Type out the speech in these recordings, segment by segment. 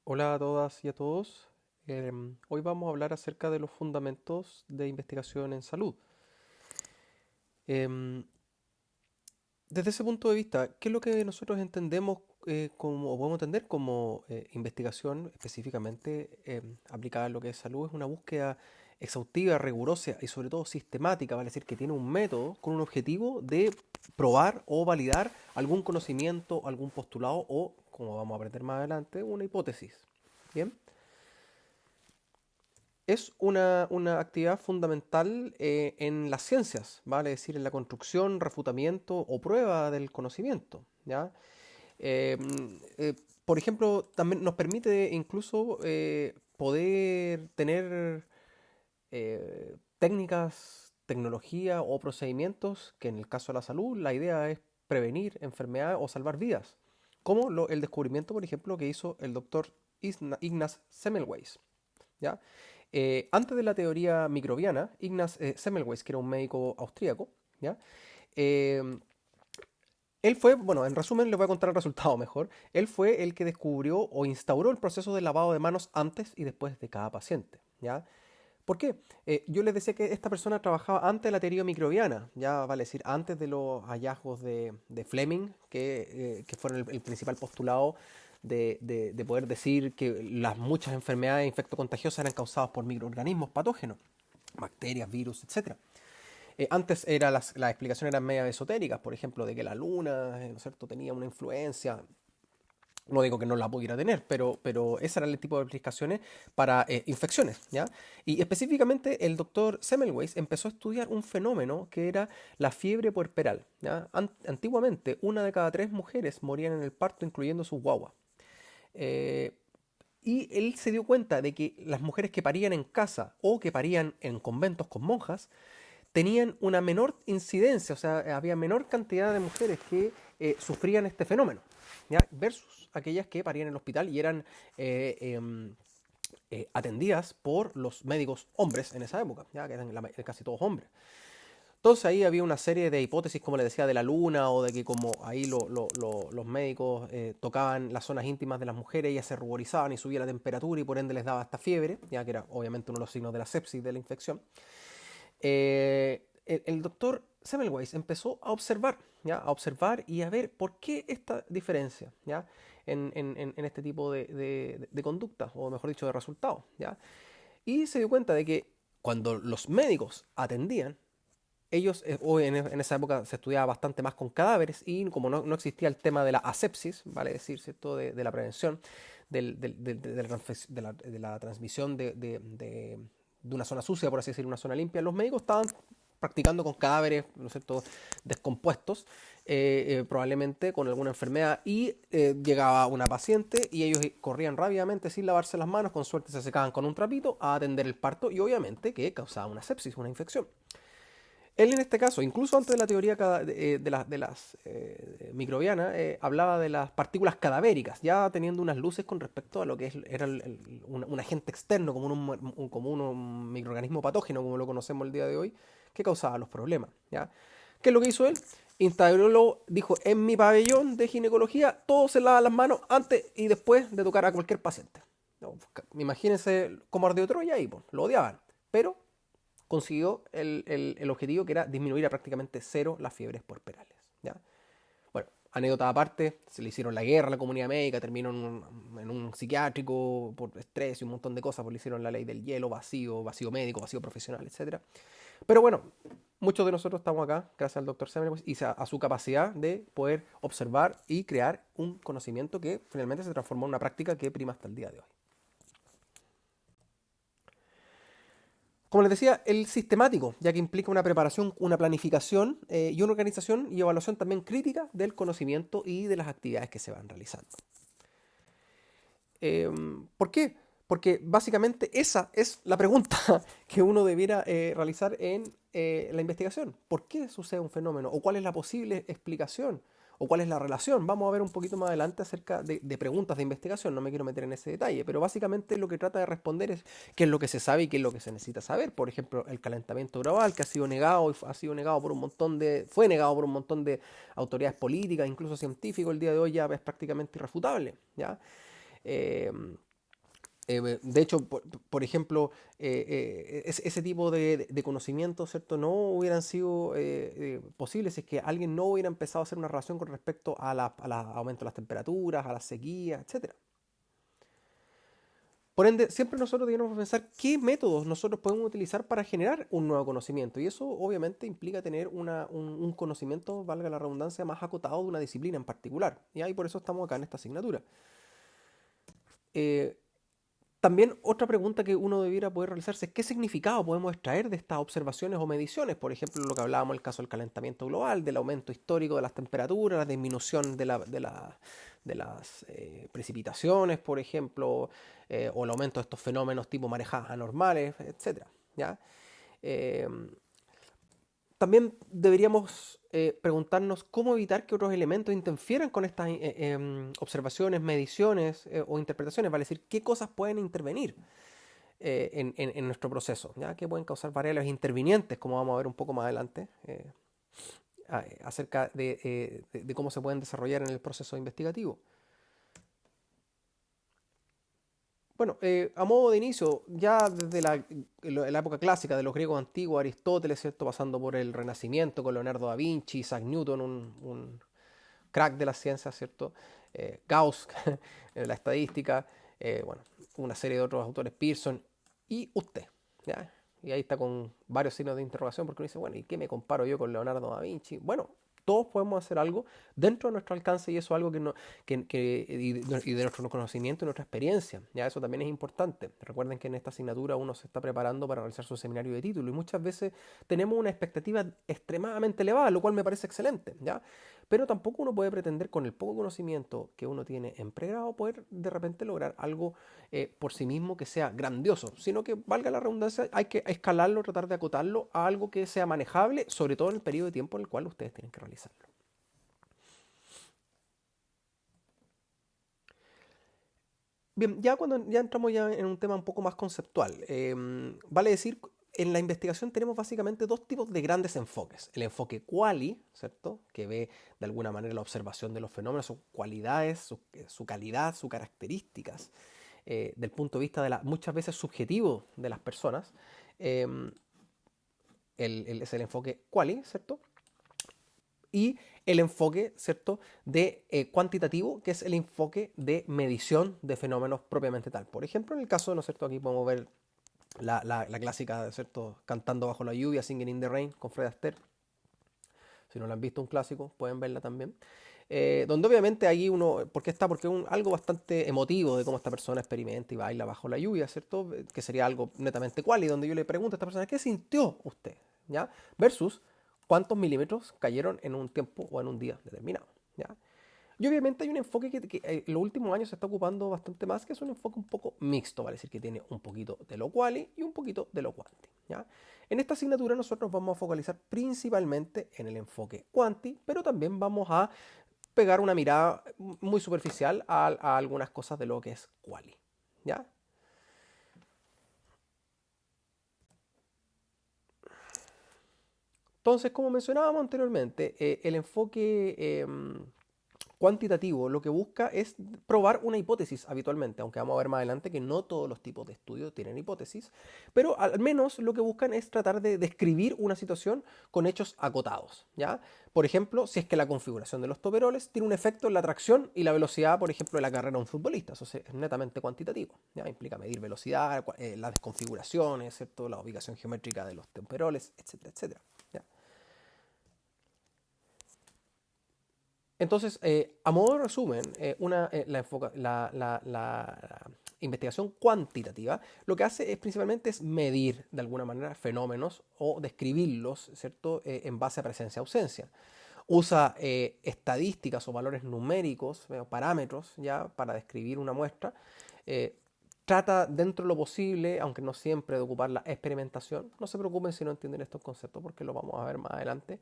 Hola a todas y a todos. Hoy vamos a hablar acerca de los fundamentos de investigación en salud. Em, Desde ese punto de vista, ¿qué es lo que nosotros entendemos como, o podemos entender como investigación específicamente aplicada a lo que es salud? Es una búsqueda exhaustiva, rigurosa y sobre todo sistemática, vale decir que tiene un método con un objetivo de probar o validar algún conocimiento, algún postulado o, como vamos a aprender más adelante, una hipótesis. Bien. Es una actividad fundamental en las ciencias, ¿vale? Es decir, en la construcción, refutamiento o prueba del conocimiento, ¿ya? Eh, por ejemplo, también nos permite incluso poder tener técnicas, tecnología o procedimientos que en el caso de la salud, la idea es prevenir enfermedades o salvar vidas, como el descubrimiento, por ejemplo, que hizo el doctor Ignaz Semmelweis, ¿ya? Antes de la teoría microbiana, Ignaz Semmelweis, que era un médico austríaco, ¿ya? Eh, Él fue, bueno, en resumen les voy a contar el resultado mejor. Él fue el que descubrió o instauró el proceso de lavado de manos antes y después de cada paciente, ¿ya? ¿Por qué? Yo les decía que esta persona trabajaba antes de la teoría microbiana, ya vale decir, antes de los hallazgos de Fleming, que fueron el principal postulado de poder decir que las muchas enfermedades infectocontagiosas eran causadas por microorganismos patógenos, bacterias, virus, etcétera. Antes las explicaciones eran media esotéricas, por ejemplo, de que la luna, ¿no es cierto?, tenía una influencia. No digo que no la pudiera tener, pero ese era el tipo de explicaciones para infecciones, ¿ya? Y específicamente el doctor Semmelweis empezó a estudiar un fenómeno que era la fiebre puerperal, ¿ya? Antiguamente, una de cada tres mujeres morían en el parto, incluyendo sus guaguas. Eh, y él se dio cuenta de que las mujeres que parían en casa o que parían en conventos con monjas tenían una menor incidencia, o sea, había menor cantidad de mujeres que sufrían este fenómeno, ¿ya? Versus aquellas que parían en el hospital y eran atendidas por los médicos hombres en esa época, ¿ya? Que eran casi todos hombres. Entonces ahí había una serie de hipótesis, como le decía, de la luna o de que como ahí los médicos tocaban las zonas íntimas de las mujeres, ellas se ruborizaban y subía la temperatura y por ende les daba esta fiebre, ya que era obviamente uno de los signos de la sepsis, de la infección. El doctor Semmelweis empezó a observar, ¿ya? A observar y a ver por qué esta diferencia, ¿ya? En este tipo de conductas, o mejor dicho, de resultados, ¿ya? Y se dio cuenta de que cuando los médicos atendían, ellos, o en esa época se estudiaba bastante más con cadáveres y como no existía el tema de la asepsis, vale decir, ¿cierto? De la prevención, de la transmisión de una zona sucia, por así decir, una zona limpia, los médicos estaban practicando con cadáveres, ¿no es cierto?, descompuestos, probablemente con alguna enfermedad, y llegaba una paciente y ellos corrían rápidamente sin lavarse las manos, con suerte se secaban con un trapito a atender el parto y obviamente que causaba una sepsis, una infección. Él en este caso, incluso antes de la teoría las microbianas, hablaba de las partículas cadavéricas, ya teniendo unas luces con respecto a lo que era un agente externo, como un microorganismo patógeno, como lo conocemos el día de hoy, que causaba los problemas. ¿Ya? ¿Qué es lo que hizo él? Dijo, en mi pabellón de ginecología, todos se lavan las manos antes y después de tocar a cualquier paciente. No, imagínense cómo ardió Troya ahí, pues, lo odiaban. Pero consiguió el objetivo que era disminuir a prácticamente cero las fiebres puerperales. ¿Ya? Bueno, anécdota aparte, se le hicieron la guerra a la comunidad médica, terminó en un psiquiátrico por estrés y un montón de cosas, porque le hicieron la ley del hielo, vacío, vacío médico, vacío profesional, etcétera. Pero bueno, muchos de nosotros estamos acá gracias al doctor Semmelweis y a su capacidad de poder observar y crear un conocimiento que finalmente se transformó en una práctica que prima hasta el día de hoy. Como les decía, el sistemático, ya que implica una preparación, una planificación y una organización y evaluación también crítica del conocimiento y de las actividades que se van realizando. Eh, ¿Por qué? Porque básicamente esa es la pregunta que uno debiera realizar en la investigación. ¿Por qué sucede un fenómeno? ¿O cuál es la posible explicación? ¿O cuál es la relación? Vamos a ver un poquito más adelante acerca de preguntas de investigación. No me quiero meter en ese detalle, pero básicamente lo que trata de responder es qué es lo que se sabe y qué es lo que se necesita saber. Por ejemplo, el calentamiento global, que ha sido negado y ha sido negado por un montón fue negado por un montón de autoridades políticas, incluso científicos, el día de hoy ya es prácticamente irrefutable, ¿ya? De hecho, por ejemplo, ese tipo de conocimientos, ¿cierto? No hubieran sido posibles si es que alguien no hubiera empezado a hacer una relación con respecto a aumento de las temperaturas, a la sequía, etcétera. Por ende, siempre nosotros tenemos que pensar qué métodos nosotros podemos utilizar para generar un nuevo conocimiento. Y eso obviamente implica tener un conocimiento, valga la redundancia, más acotado de una disciplina en particular. Y ahí por eso estamos acá en esta asignatura. Eh, También otra pregunta que uno debiera poder realizarse es qué significado podemos extraer de estas observaciones o mediciones. Por ejemplo, lo que hablábamos el caso del calentamiento global, del aumento histórico de las temperaturas, la disminución de las precipitaciones, por ejemplo, o el aumento de estos fenómenos tipo marejadas anormales, etcétera. ¿Ya? Eh, También deberíamos preguntarnos cómo evitar que otros elementos interfieran con estas observaciones, mediciones o interpretaciones, vale decir, qué cosas pueden intervenir en nuestro proceso, ¿ya? Que pueden causar variables intervinientes, como vamos a ver un poco más adelante, acerca de cómo se pueden desarrollar en el proceso investigativo. Bueno, a modo de inicio, ya desde la época clásica de los griegos antiguos, Aristóteles, ¿cierto? Pasando por el Renacimiento con Leonardo da Vinci, Isaac Newton, un crack de la ciencia, ¿cierto? Gauss, en la estadística, bueno, una serie de otros autores, Pearson, y usted, ¿ya? Y ahí está con varios signos de interrogación porque uno dice, bueno, ¿y qué me comparo yo con Leonardo da Vinci? Bueno, todos podemos hacer algo dentro de nuestro alcance y eso es algo que, no, y de nuestro conocimiento y nuestra experiencia. Ya eso también es importante. Recuerden que en esta asignatura uno se está preparando para realizar su seminario de título y muchas veces tenemos una expectativa extremadamente elevada, lo cual me parece excelente, ¿ya? Pero tampoco uno puede pretender con el poco conocimiento que uno tiene en pregrado poder de repente lograr algo por sí mismo que sea grandioso, sino que valga la redundancia, hay que escalarlo, tratar de acotarlo a algo que sea manejable, sobre todo en el periodo de tiempo en el cual ustedes tienen que realizarlo. Bien, ya cuando ya entramos ya en un tema un poco más conceptual, vale decir, en la investigación tenemos básicamente dos tipos de grandes enfoques. El enfoque quali, ¿cierto? Que ve de alguna manera la observación de los fenómenos, sus cualidades, su calidad, sus características, del punto de vista de muchas veces subjetivo de las personas. Em, es el enfoque quali, ¿cierto? Y el enfoque, ¿cierto?, de cuantitativo, que es el enfoque de medición de fenómenos propiamente tal. Por ejemplo, en el caso, ¿no es cierto?, aquí podemos ver la clásica, ¿cierto?, Cantando bajo la lluvia, Singing in the Rain, con Fred Astaire. Si no la han visto, un clásico, pueden verla también. Donde obviamente ahí uno, ¿por qué está? Porque es algo bastante emotivo de cómo esta persona experimenta y baila bajo la lluvia, ¿cierto? Que sería algo netamente cual y donde yo le pregunto a esta persona, ¿qué sintió usted? ¿Ya? Versus cuántos milímetros cayeron en un tiempo o en un día determinado, ¿ya? Y obviamente hay un enfoque que en los últimos años se está ocupando bastante más, que es un enfoque un poco mixto, vale decir que tiene un poquito de lo quali y un poquito de lo quanti, ¿ya? En esta asignatura nosotros vamos a focalizar principalmente en el enfoque quanti, pero también vamos a pegar una mirada muy superficial a algunas cosas de lo que es quali, ¿ya? Entonces, como mencionábamos anteriormente, el enfoque cuantitativo lo que busca es probar una hipótesis habitualmente, aunque vamos a ver más adelante que no todos los tipos de estudios tienen hipótesis, pero al menos lo que buscan es tratar de describir una situación con hechos acotados, ¿ya? Por ejemplo, si es que la configuración de los toperoles tiene un efecto en la tracción y la velocidad, por ejemplo, de la carrera de un futbolista, eso es netamente cuantitativo, ¿ya? Implica medir velocidad, las desconfiguraciones, ¿cierto? La ubicación geométrica de los toperoles, etcétera, etcétera, ¿ya? Entonces, a modo de resumen, la investigación cuantitativa lo que hace es principalmente es medir de alguna manera fenómenos o describirlos, ¿cierto? En base a presencia-ausencia. Usa estadísticas o valores numéricos, parámetros ya para describir una muestra. eh, Trata dentro de lo posible, aunque no siempre, de ocupar la experimentación. No se preocupen si no entienden estos conceptos porque lo vamos a ver más adelante.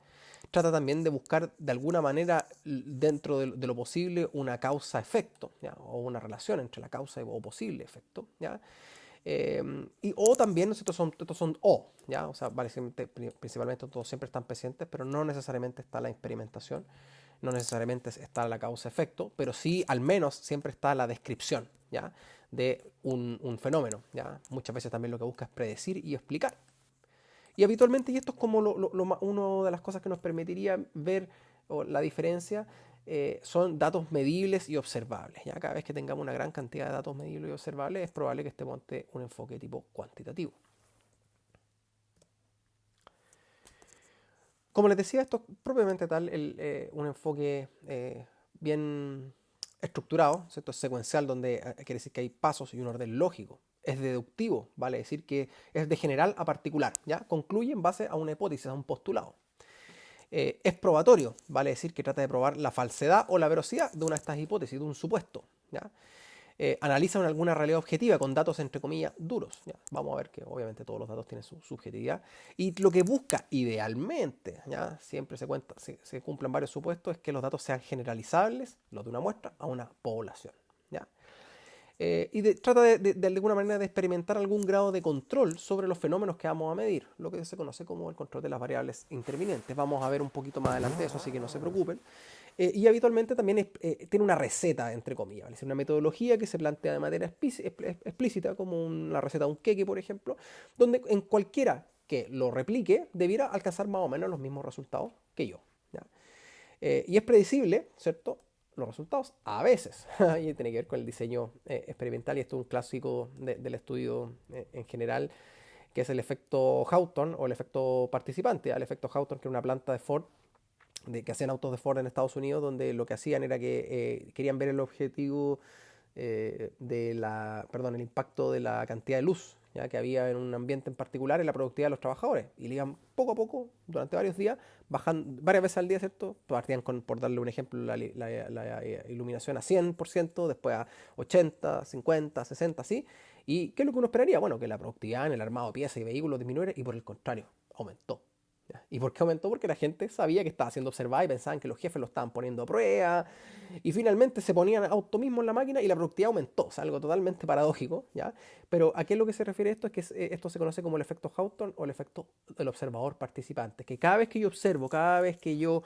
Trata también de buscar de alguna manera dentro de lo posible una causa-efecto, ¿ya? O una relación entre la causa o posible efecto, ¿ya? O también estos son O, ¿ya? O sea, principalmente todos siempre están presentes, pero no necesariamente está la experimentación, no necesariamente está la causa-efecto, pero sí al menos siempre está la descripción, ¿ya? de un fenómeno, ¿ya? Muchas veces también lo que busca es predecir y explicar. Y habitualmente, y esto es como una de las cosas que nos permitiría ver la diferencia, son datos medibles y observables. ¿Ya? Cada vez que tengamos una gran cantidad de datos medibles y observables, es probable que estemos ante un enfoque tipo cuantitativo. Como les decía, esto es propiamente tal un enfoque bien estructurado, ¿cierto? Es secuencial, donde quiere decir que hay pasos y un orden lógico. Es deductivo, vale decir que es de general a particular, ¿ya? Concluye en base a una hipótesis, a un postulado. Es probatorio, vale decir que trata de probar la falsedad o la veracidad de una de estas hipótesis, de un supuesto, ¿ya? Analiza alguna realidad objetiva con datos entre comillas duros. ¿Ya? Vamos a ver que obviamente todos los datos tienen su subjetividad. Y lo que busca idealmente, ¿ya? Siempre se cumplen varios supuestos, es que los datos sean generalizables, los de una muestra, a una población. ¿Ya? Trata de alguna manera de experimentar algún grado de control sobre los fenómenos que vamos a medir, lo que se conoce como el control de las variables intervinientes. Vamos a ver un poquito más adelante eso, así que no se preocupen. Y habitualmente también tiene una receta, entre comillas, ¿vale? Es una metodología que se plantea de manera explícita, como la receta de un queque, por ejemplo, donde en cualquiera que lo replique debiera alcanzar más o menos los mismos resultados que yo. ¿Ya? Y es predecible, ¿cierto? Los resultados a veces. Y tiene que ver con el diseño experimental, y esto es un clásico del estudio en general, que es el efecto Hawthorne o el efecto participante. El efecto Hawthorne, que es una planta de Ford, que hacían autos de Ford en Estados Unidos, donde lo que hacían era que querían ver el objetivo el impacto de la cantidad de luz, ¿ya? Que había en un ambiente en particular en la productividad de los trabajadores. Y le iban poco a poco, durante varios días, bajando varias veces al día, ¿cierto? Partían con, por darle un ejemplo, la iluminación a 100%, después a 80, 50, 60, así. ¿Y qué es lo que uno esperaría? Bueno, que la productividad en el armado de piezas y vehículos disminuyera, y por el contrario, aumentó. ¿Ya? ¿Y por qué aumentó? Porque la gente sabía que estaba siendo observada y pensaban que los jefes lo estaban poniendo a prueba. Y finalmente se ponían auto mismo en la máquina y la productividad aumentó. O sea, algo totalmente paradójico, ¿ya? Pero ¿a qué es lo que se refiere esto? Es que esto se conoce como el efecto Hawthorne o el efecto del observador participante. Que cada vez que yo observo, cada vez que yo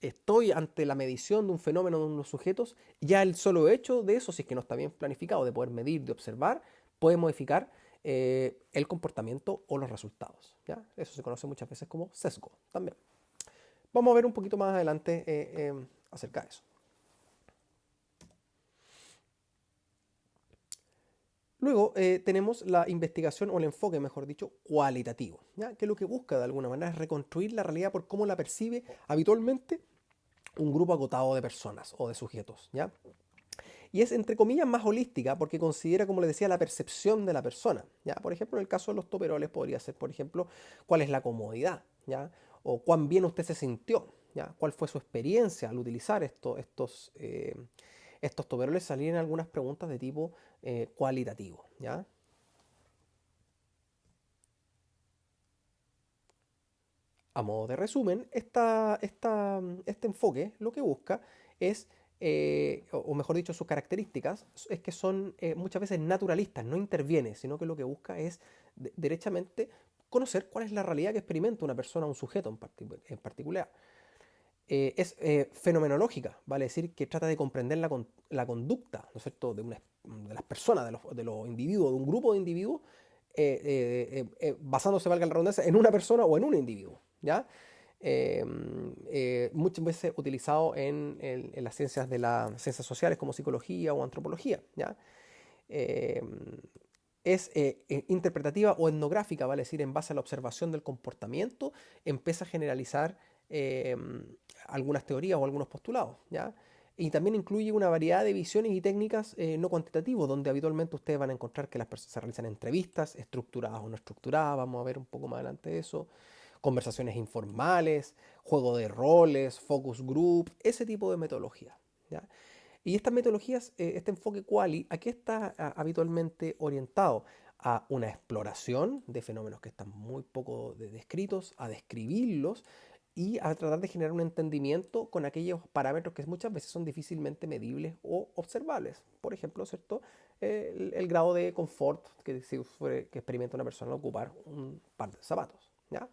estoy ante la medición de un fenómeno de unos sujetos, ya el solo hecho de eso, si es que no está bien planificado, de poder medir, de observar, puede modificar el comportamiento o los resultados. ¿Ya? Eso se conoce muchas veces como sesgo también. Vamos a ver un poquito más adelante acerca de eso. Luego tenemos la investigación o el enfoque, mejor dicho, cualitativo, ¿ya? Que lo que busca de alguna manera es reconstruir la realidad por cómo la percibe habitualmente un grupo acotado de personas o de sujetos, ¿ya? Y es entre comillas más holística porque considera, como les decía, la percepción de la persona, ¿ya? Por ejemplo, en el caso de los toperoles podría ser, por ejemplo, cuál es la comodidad, ¿ya? O cuán bien usted se sintió, ¿ya? Cuál fue su experiencia al utilizar estos toperoles. Salían algunas preguntas de tipo cualitativo, ¿ya? A modo de resumen, este enfoque lo que busca es, o mejor dicho, sus características, es que son muchas veces naturalistas, no interviene, sino que lo que busca es derechamente conocer cuál es la realidad que experimenta una persona, un sujeto en particular. Es fenomenológica, vale decir que trata de comprender la conducta, ¿no es cierto?, de las personas, de los individuos, de un grupo de individuos, basándose, valga la redundancia, en una persona o en un individuo, ¿ya? Muchas veces utilizado en las ciencias las ciencias sociales como psicología o antropología, ¿ya? Eh, es interpretativa o etnográfica, vale decir, en base a la observación del comportamiento, empieza a generalizar eh, algunas teorías o algunos postulados, ¿ya? Y también incluye una variedad de visiones y técnicas no cuantitativas, donde habitualmente ustedes van a encontrar que las personas se realizan entrevistas, estructuradas o no estructuradas, vamos a ver un poco más adelante de eso, conversaciones informales, juego de roles, focus group, ese tipo de metodología, ¿ya? Y estas metodologías, este enfoque quali, ¿a qué está habitualmente orientado? A una exploración de fenómenos que están muy poco descritos, a describirlos y a tratar de generar un entendimiento con aquellos parámetros que muchas veces son difícilmente medibles o observables. Por ejemplo, ¿cierto? El grado de confort que experimenta una persona al ocupar un par de zapatos, ¿ya?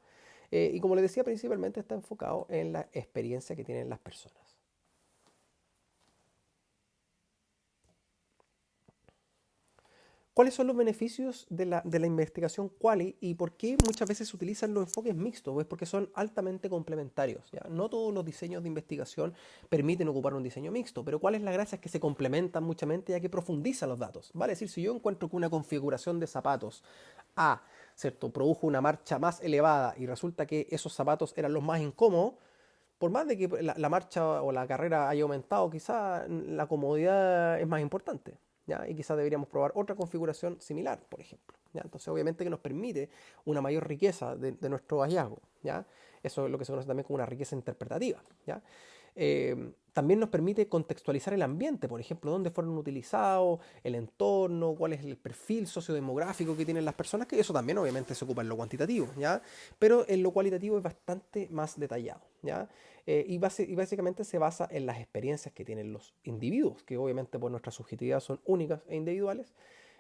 Y como les decía, principalmente está enfocado en la experiencia que tienen las personas. ¿Cuáles son los beneficios de la investigación quali y por qué muchas veces se utilizan los enfoques mixtos? Pues porque son altamente complementarios, ¿ya? No todos los diseños de investigación permiten ocupar un diseño mixto, pero ¿cuál es la gracia? Es que se complementan muchamente ya que profundizan los datos. Vale decir, si yo encuentro que una configuración de zapatos A, ¿cierto?, produjo una marcha más elevada y resulta que esos zapatos eran los más incómodos, por más de que la marcha o la carrera haya aumentado, quizá la comodidad es más importante, ¿ya? Y quizás deberíamos probar otra configuración similar, por ejemplo, ¿ya? Entonces, obviamente que nos permite una mayor riqueza de nuestro hallazgo, ¿ya? Eso es lo que se conoce también como una riqueza interpretativa, ¿ya? También nos permite contextualizar el ambiente, por ejemplo, dónde fueron utilizados, el entorno, cuál es el perfil sociodemográfico que tienen las personas, que eso también obviamente se ocupa en lo cuantitativo, ¿ya? Pero en lo cualitativo es bastante más detallado, ¿ya? Y básicamente se basa en las experiencias que tienen los individuos, que obviamente por nuestra subjetividad son únicas e individuales,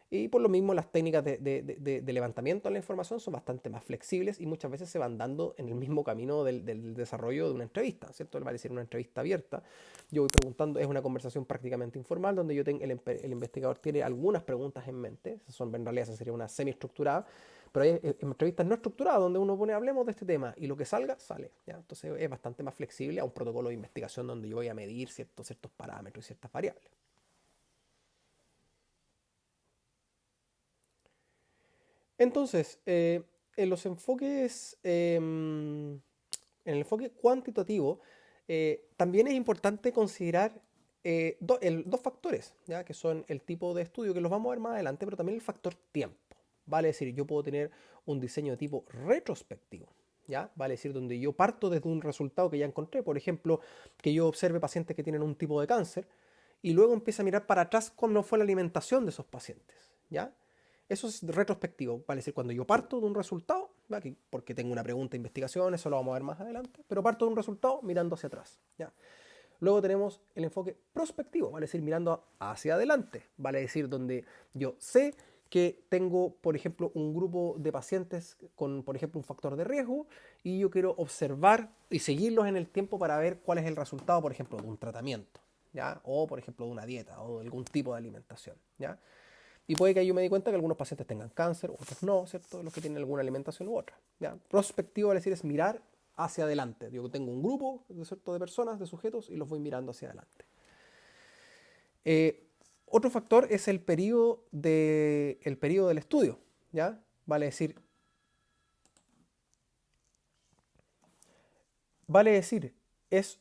y por lo mismo las técnicas de levantamiento de la información son bastante más flexibles y muchas veces se van dando en el mismo camino del desarrollo de una entrevista, ¿cierto? Va a decir una entrevista abierta. Yo voy preguntando, es una conversación prácticamente informal donde el investigador tiene algunas preguntas en mente, en realidad esa sería una semiestructurada, pero hay entrevistas no estructuradas donde uno pone, hablemos de este tema y lo que salga, sale, ¿ya? Entonces es bastante más flexible a un protocolo de investigación donde yo voy a medir ciertos parámetros y ciertas variables. Entonces, en los enfoques, en el enfoque cuantitativo, también es importante considerar dos factores, ¿ya? Que son el tipo de estudio, que los vamos a ver más adelante, pero también el factor tiempo. Vale decir, yo puedo tener un diseño de tipo retrospectivo, ¿ya? Vale decir, donde yo parto desde un resultado que ya encontré, por ejemplo, que yo observe pacientes que tienen un tipo de cáncer y luego empiezo a mirar para atrás cómo fue la alimentación de esos pacientes, ¿ya? Eso es retrospectivo, vale decir, cuando yo parto de un resultado, porque tengo una pregunta de investigación, eso lo vamos a ver más adelante, pero parto de un resultado mirando hacia atrás, ¿ya? Luego tenemos el enfoque prospectivo, vale decir, mirando hacia adelante, vale decir, donde yo sé que tengo, por ejemplo, un grupo de pacientes con, por ejemplo, un factor de riesgo y yo quiero observar y seguirlos en el tiempo para ver cuál es el resultado, por ejemplo, de un tratamiento, ¿ya? O, por ejemplo, de una dieta o de algún tipo de alimentación, ¿ya? Y puede que yo me di cuenta que algunos pacientes tengan cáncer, otros no, ¿cierto? Los que tienen alguna alimentación u otra, ¿ya? Prospectivo, es decir, es mirar hacia adelante. Yo tengo un grupo, ¿cierto?, de personas, de sujetos, y los voy mirando hacia adelante. Otro factor es el periodo del estudio, ¿ya? Vale decir, es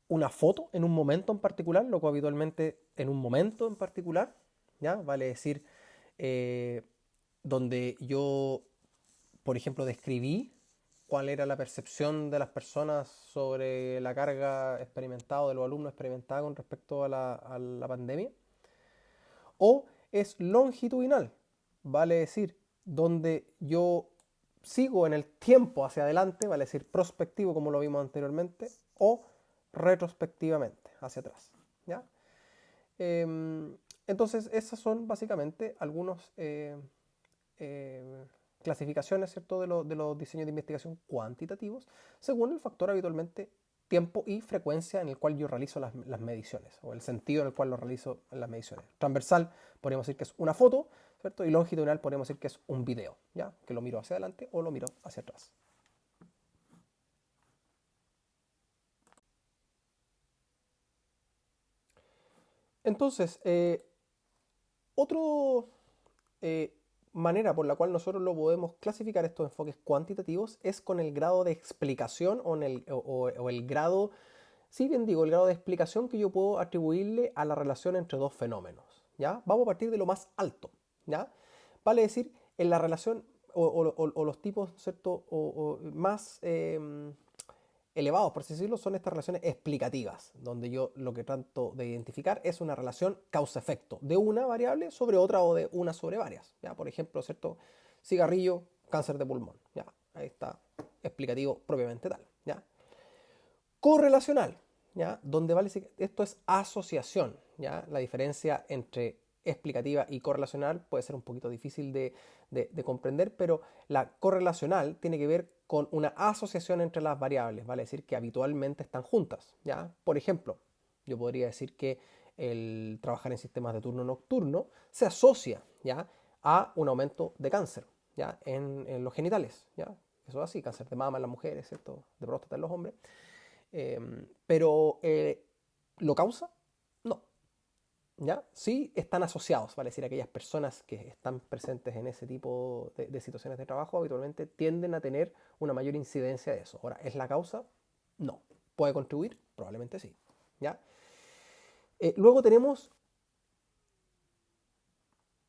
una foto en un momento en particular, lo que habitualmente en un momento en particular, ¿ya? Vale decir, eh, donde yo, por ejemplo, describí cuál era la percepción de las personas sobre la carga experimentada o de los alumnos experimentada con respecto a la pandemia, o es longitudinal, vale decir, donde yo sigo en el tiempo hacia adelante, vale decir prospectivo como lo vimos anteriormente, o retrospectivamente hacia atrás, ¿ya? Entonces, esas son básicamente algunos eh, clasificaciones, ¿cierto?, de los diseños de investigación cuantitativos, según el factor habitualmente tiempo y frecuencia en el cual yo realizo las mediciones, o el sentido en el cual lo realizo en las mediciones. Transversal, podríamos decir que es una foto, ¿cierto? Y longitudinal, podríamos decir que es un video, ¿ya? Que lo miro hacia adelante o lo miro hacia atrás. Entonces, otra manera por la cual nosotros lo podemos clasificar estos enfoques cuantitativos es con el grado de explicación o el grado, si bien digo, el grado de explicación que yo puedo atribuirle a la relación entre dos fenómenos, ¿ya? Vamos a partir de lo más alto, ¿ya? Vale decir, en la relación o los tipos, ¿cierto?, más elevados, por así decirlo, son estas relaciones explicativas, donde yo lo que trato de identificar es una relación causa-efecto de una variable sobre otra o de una sobre varias. ¿Ya? Por ejemplo, ¿cierto? Cigarrillo, cáncer de pulmón. ¿Ya? Ahí está, explicativo propiamente tal. ¿Ya? Correlacional, ¿ya? Donde vale esto es asociación, ¿ya? La diferencia entre explicativa y correlacional puede ser un poquito difícil de comprender, pero la correlacional tiene que ver con una asociación entre las variables, vale decir que habitualmente están juntas, ¿ya? Por ejemplo, yo podría decir que el trabajar en sistemas de turno nocturno se asocia, ¿ya?, a un aumento de cáncer, ¿ya? En los genitales, ¿ya? Eso es así, cáncer de mama en las mujeres, ¿cierto? De próstata en los hombres. Pero ¿lo causa? No. ¿Ya? Sí están asociados, vale decir, aquellas personas que están presentes en ese tipo de situaciones de trabajo habitualmente tienden a tener una mayor incidencia de eso. Ahora, ¿es la causa? No. ¿Puede contribuir? Probablemente sí. ¿Ya? Luego tenemos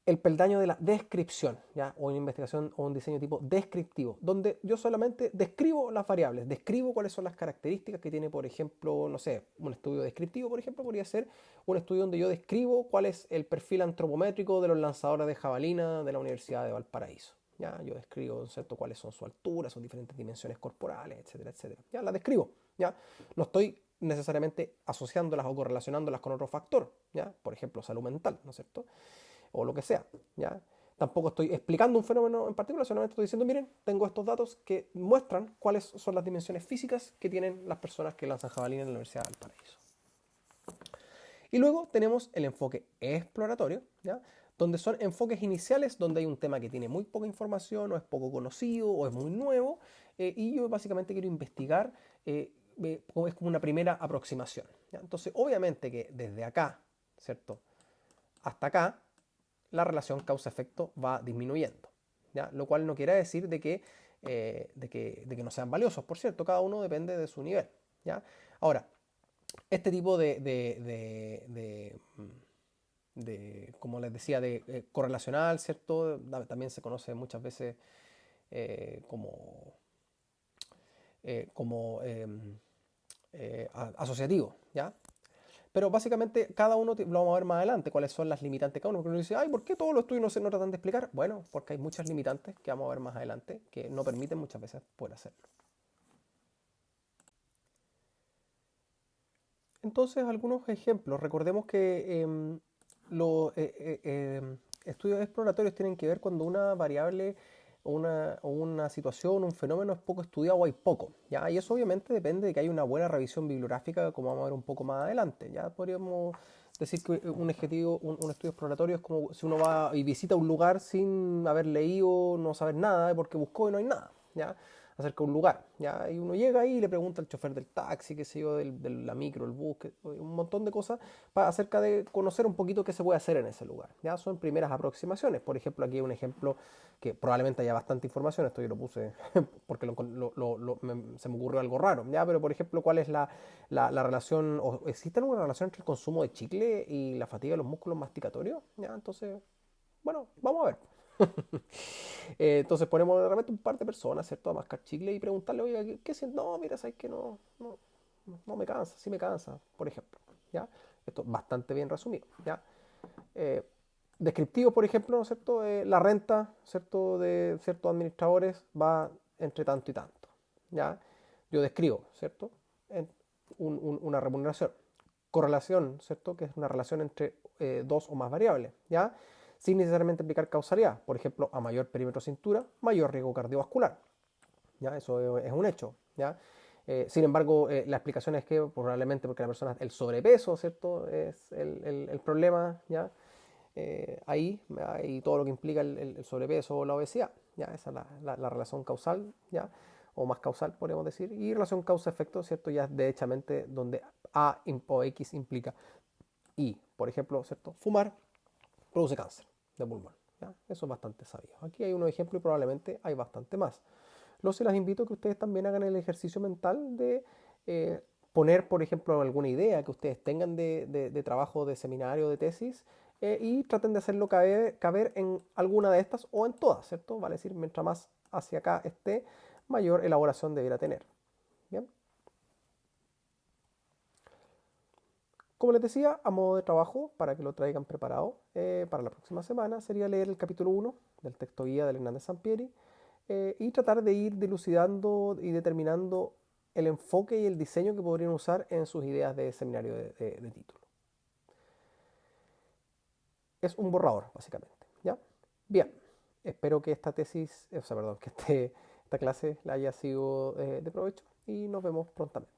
el peldaño de la descripción, ¿ya? O una investigación o un diseño tipo descriptivo, donde yo solamente describo las variables, describo cuáles son las características que tiene, por ejemplo, no sé, un estudio descriptivo, por ejemplo, podría ser un estudio donde yo describo cuál es el perfil antropométrico de los lanzadores de jabalina de la Universidad de Valparaíso. ¿Ya? Yo describo, ¿cierto?, cuáles son su altura, sus diferentes dimensiones corporales, etcétera, etcétera. Ya las describo, ¿ya? No estoy necesariamente asociándolas o correlacionándolas con otro factor, ¿ya? Por ejemplo, salud mental, ¿no es cierto? O lo que sea, ¿ya? Tampoco estoy explicando un fenómeno en particular, solamente estoy diciendo, miren, tengo estos datos que muestran cuáles son las dimensiones físicas que tienen las personas que lanzan jabalina en la Universidad de Valparaíso. Y luego tenemos el enfoque exploratorio, ¿ya? Donde son enfoques iniciales, donde hay un tema que tiene muy poca información, o es poco conocido, o es muy nuevo, y yo básicamente quiero investigar, es como una primera aproximación, ¿ya? Entonces, obviamente que desde acá, ¿cierto?, hasta acá, la relación causa-efecto va disminuyendo, ¿ya? Lo cual no quiere decir de que no sean valiosos, por cierto, cada uno depende de su nivel, ¿ya? Ahora, este tipo como les decía, de correlacional, ¿cierto? También se conoce muchas veces como, asociativo, ¿ya? Pero básicamente cada uno lo vamos a ver más adelante, cuáles son las limitantes de cada uno. Porque uno dice, ay, ¿por qué todos los estudios no tratan de explicar? Bueno, porque hay muchas limitantes que vamos a ver más adelante que no permiten muchas veces poder hacerlo. Entonces, algunos ejemplos. Recordemos que los estudios exploratorios tienen que ver cuando una variable o una situación, un fenómeno es poco estudiado o hay poco, ¿ya? Y eso obviamente depende de que haya una buena revisión bibliográfica, como vamos a ver un poco más adelante. Ya podríamos decir que un estudio exploratorio es como si uno va y visita un lugar sin haber leído, no saber nada, porque buscó y no hay nada, ¿ya? Acerca de un lugar, ¿ya? Y uno llega ahí y le pregunta al chofer del taxi, qué sé yo, de la micro, el bus, un montón de cosas acerca de conocer un poquito qué se puede hacer en ese lugar, ¿ya? Son primeras aproximaciones. Por ejemplo, aquí hay un ejemplo que probablemente haya bastante información, esto yo lo puse porque se me ocurrió algo raro, ¿ya? Pero por ejemplo, ¿cuál es la relación, o existe alguna relación entre el consumo de chicle y la fatiga de los músculos masticatorios? ¿Ya? Entonces, bueno, vamos a ver. Entonces ponemos de repente un par de personas, ¿cierto?, a mascar chicle y preguntarle, oye, ¿qué sientes? No, mira, sabes que no me cansa, sí me cansa, por ejemplo, ¿ya? Esto es bastante bien resumido, ¿ya? Eh, Descriptivo, por ejemplo, ¿no es cierto? La renta, ¿cierto?, de ciertos administradores va entre tanto y tanto, ¿ya? Yo describo, ¿cierto?, en una remuneración. Correlación, ¿cierto?, que es una relación entre dos o más variables, ¿ya? Sin necesariamente implicar causalidad. Por ejemplo, a mayor perímetro cintura, mayor riesgo cardiovascular, ¿ya? Eso es un hecho, ¿ya? Sin embargo, la explicación es que probablemente porque la persona, el sobrepeso, ¿cierto?, es el problema, ¿ya? Ahí todo lo que implica el sobrepeso o la obesidad, ¿ya? Esa es la relación causal, ¿ya? O más causal, podríamos decir. Y relación causa-efecto, ¿cierto? Ya derechamente donde A o X implica Y. Por ejemplo, ¿cierto? Fumar produce cáncer de pulmón, ¿ya? Eso es bastante sabido. Aquí hay unos ejemplos y probablemente hay bastante más. Los las invito a que ustedes también hagan el ejercicio mental de poner, por ejemplo, alguna idea que ustedes tengan de trabajo, de seminario, de tesis, y traten de hacerlo caber en alguna de estas o en todas, ¿cierto? Vale decir, mientras más hacia acá esté, mayor elaboración debiera tener. ¿Bien? Como les decía, a modo de trabajo, para que lo traigan preparado para la próxima semana, sería leer el capítulo 1 del texto guía del Hernández Sampieri, y tratar de ir dilucidando y determinando el enfoque y el diseño que podrían usar en sus ideas de seminario de título. Es un borrador, básicamente, ¿ya? Bien, espero que esta tesis, o sea, perdón, que esta clase la haya sido de provecho y nos vemos prontamente.